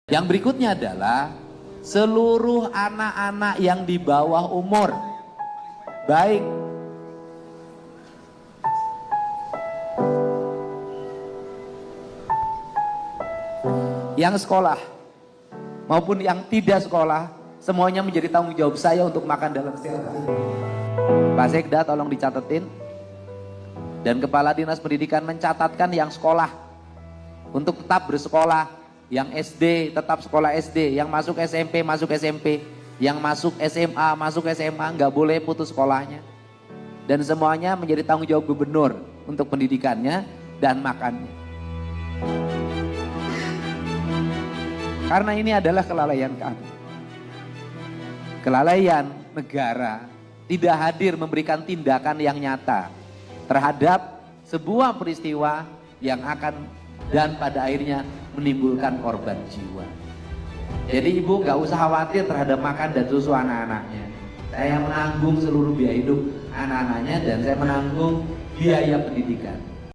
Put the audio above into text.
Yang berikutnya adalah seluruh anak-anak yang di bawah umur, baik yang sekolah maupun yang tidak sekolah, semuanya menjadi tanggung jawab saya untuk makan dalam setiap hari. Pak Sekda tolong dicatetin, dan Kepala Dinas Pendidikan mencatatkan yang sekolah untuk tetap bersekolah. Yang SD tetap sekolah SD, yang masuk SMP masuk SMP, yang masuk SMA nggak boleh putus sekolahnya. Dan semuanya menjadi tanggung jawab gubernur untuk pendidikannya dan makannya. Karena ini adalah kelalaian kami. Kelalaian negara tidak hadir memberikan tindakan yang nyata terhadap sebuah peristiwa yang akan dan pada akhirnya menimbulkan korban jiwa. Jadi ibu gak usah khawatir terhadap makan dan susu anak-anaknya. Saya menanggung seluruh biaya hidup anak-anaknya dan saya menanggung biaya pendidikan.